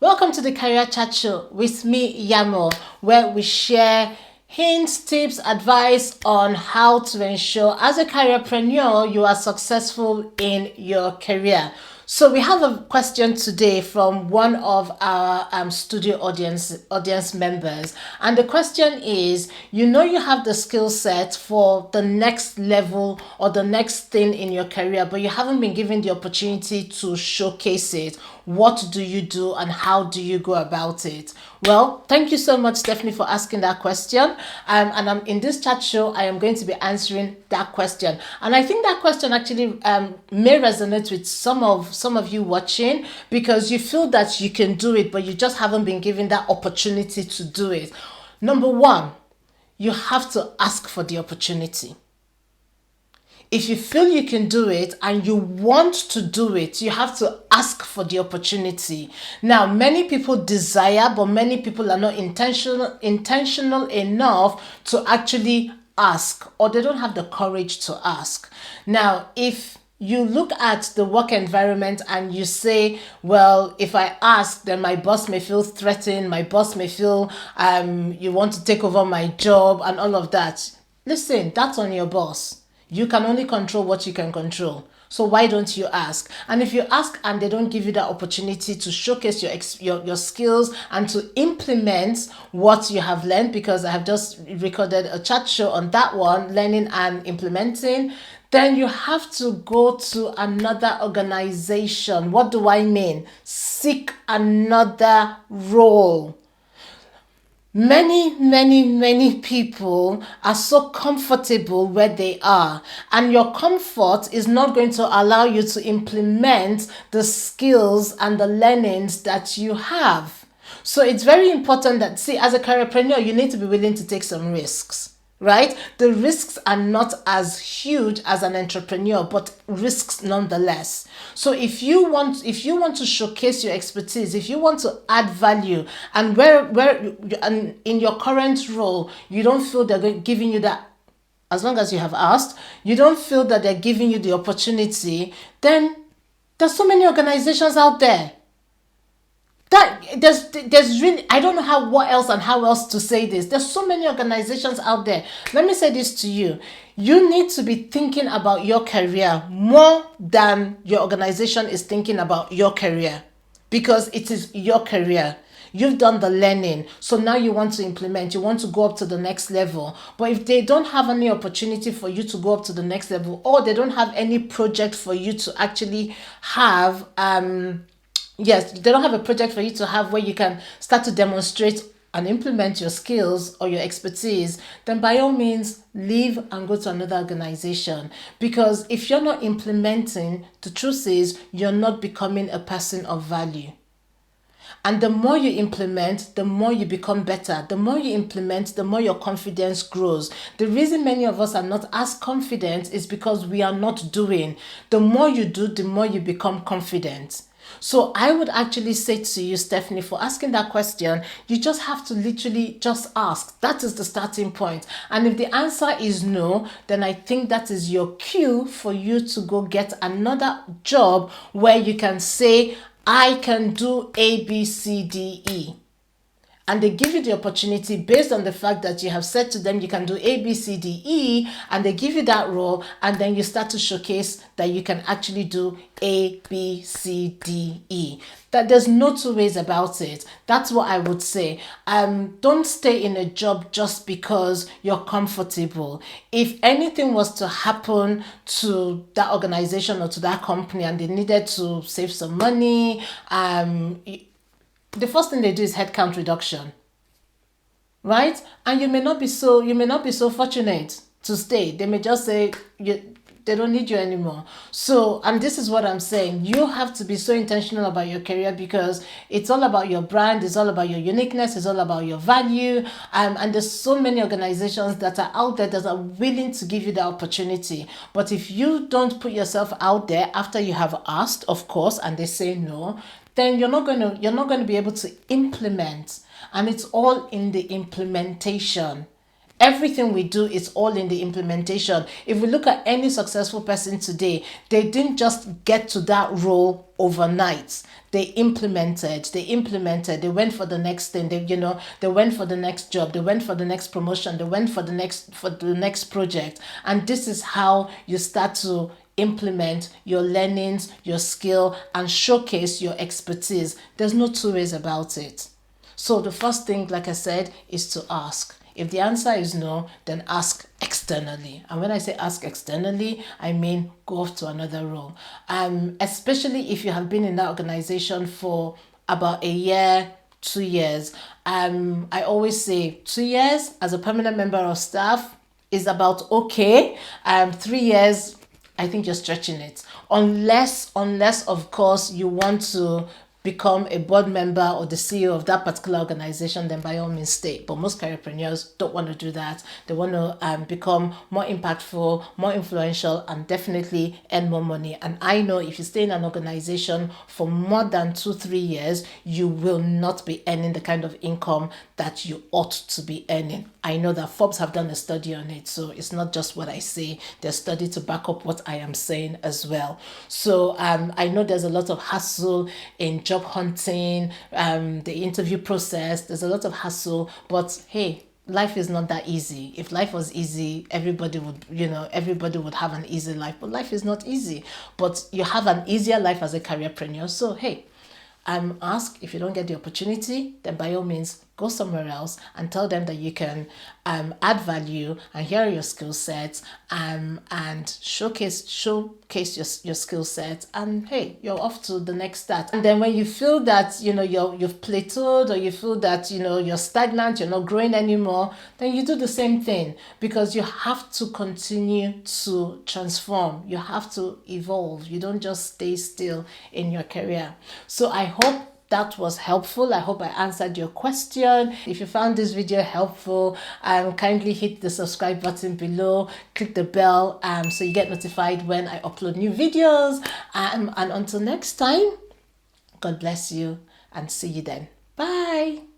Welcome to the Career Chat Show with me, Yanmo, where we share hints, tips, advice on how to ensure as a careerpreneur you are successful in your career. So we have a question today from one of our studio audience members, and the question is: you know you have the skill set for the next level or the next thing in your career, but you haven't been given the opportunity to showcase it. What do you do, and how do you go about it? Well, thank you so much, Stephanie, for asking that question. And I'm in this chat show. I am going to be answering that question, and I think that question actually may resonate with some of you watching, because you feel that you can do it, but you just haven't been given that opportunity to do it. Number one, you have to ask for the opportunity. If you feel you can do it and you want to do it, you have to ask for the opportunity. Now, many people desire, but many people are not intentional enough to actually ask, or they don't have the courage to ask. Now, if you look at the work environment and you say, well, if I ask, then my boss may feel threatened, my boss may feel you want to take over my job and all of that. Listen, that's on your boss. You can only control what you can control. So why don't you ask? And if you ask and they don't give you that opportunity to showcase your skills and to implement what you have learned, because I have just recorded a chat show on that one, learning and implementing, then you have to go to another organization. What do I mean? Seek another role. Many people are so comfortable where they are, and your comfort is not going to allow you to implement the skills and the learnings that you have. So it's very important that, see, as a careerpreneur, you need to be willing to take some risks. Right? The risks are not as huge as an entrepreneur, but risks nonetheless. So if you want to showcase your expertise, if you want to add value, and and in your current role you don't feel they're giving you that, as long as you have asked, you don't feel that they're giving you the opportunity, then there's so many organizations out there that there's really, I don't know how else to say this. There's so many organizations out there. Let me say this to you: you need to be thinking about your career more than your organization is thinking about your career, because it is your career. You've done the learning, so now you want to implement, you want to go up to the next level. But if they don't have any opportunity for you to go up to the next level, or they don't have any project for you to actually have, yes, they don't have a project for you to have where you can start to demonstrate and implement your skills or your expertise, then by all means, leave and go to another organization. Because if you're not implementing, the truth is you're not becoming a person of value. And the more you implement, the more you become better. The more you implement, the more your confidence grows. The reason many of us are not as confident is because we are not doing. The more you do, the more you become confident. So I would actually say to you, Stephanie, for asking that question, you just have to literally just ask. That is the starting point. And if the answer is no, then I think that is your cue for you to go get another job where you can say, I can do A, B, C, D, E. And they give you the opportunity based on the fact that you have said to them you can do A, B, C, D, E, and they give you that role, and then you start to showcase that you can actually do A, B, C, D, E. That there's no two ways about it. That's what I would say. Don't stay in a job just because you're comfortable. If anything was to happen to that organization or to that company and they needed to save some money, the first thing they do is headcount reduction, right? And you may not be so fortunate to stay. They may just say they don't need you anymore. So, and this is what I'm saying: you have to be so intentional about your career, because it's all about your brand, it's all about your uniqueness, it's all about your value. And there's so many organizations that are out there that are willing to give you the opportunity. But if you don't put yourself out there after you have asked, of course, and they say no, then you're not going to be able to implement. And it's all in the implementation. Everything we do is all in the implementation. If we look at any successful person today, they didn't just get to that role overnight. They implemented, they went for the next thing, they went for the next job, they went for the next promotion, they went for the next project. And this is how you start to implement your learnings, your skill, and showcase your expertise. There's no two ways about it. So the first thing, like I said, is to ask. If the answer is no, then ask externally. And when I say ask externally, I mean go off to another role. Especially if you have been in that organization for about a year, 2 years. I always say 2 years as a permanent member of staff is about okay. 3 years, I think you're stretching it. Unless of course you want to become a board member or the CEO of that particular organization, then by all means stay. But most careerpreneurs don't want to do that. They want to become more impactful, more influential, and definitely earn more money. And I know if you stay in an organization for more than 2-3 years, you will not be earning the kind of income that you ought to be earning. I know that Forbes have done a study on it, so it's not just what I say. There's study to back up what I am saying as well. So I know there's a lot of hassle in job hunting, the interview process. There's a lot of hassle, but hey, life is not that easy. If life was easy, everybody would have an easy life, but life is not easy. But you have an easier life as a careerpreneur. So hey, ask. If you don't get the opportunity, then by all means go somewhere else and tell them that you can add value, and here are your skill sets, and showcase your skill set, and hey, you're off to the next start. And then when you feel that you've plateaued, or you feel that you're stagnant, you're not growing anymore, then you do the same thing, because you have to continue to transform. You have to evolve. You don't just stay still in your career. So I hope that was helpful. I hope I answered your question. If you found this video helpful, kindly hit the subscribe button below, click the bell so you get notified when I upload new videos. And until next time, God bless you and see you then. Bye.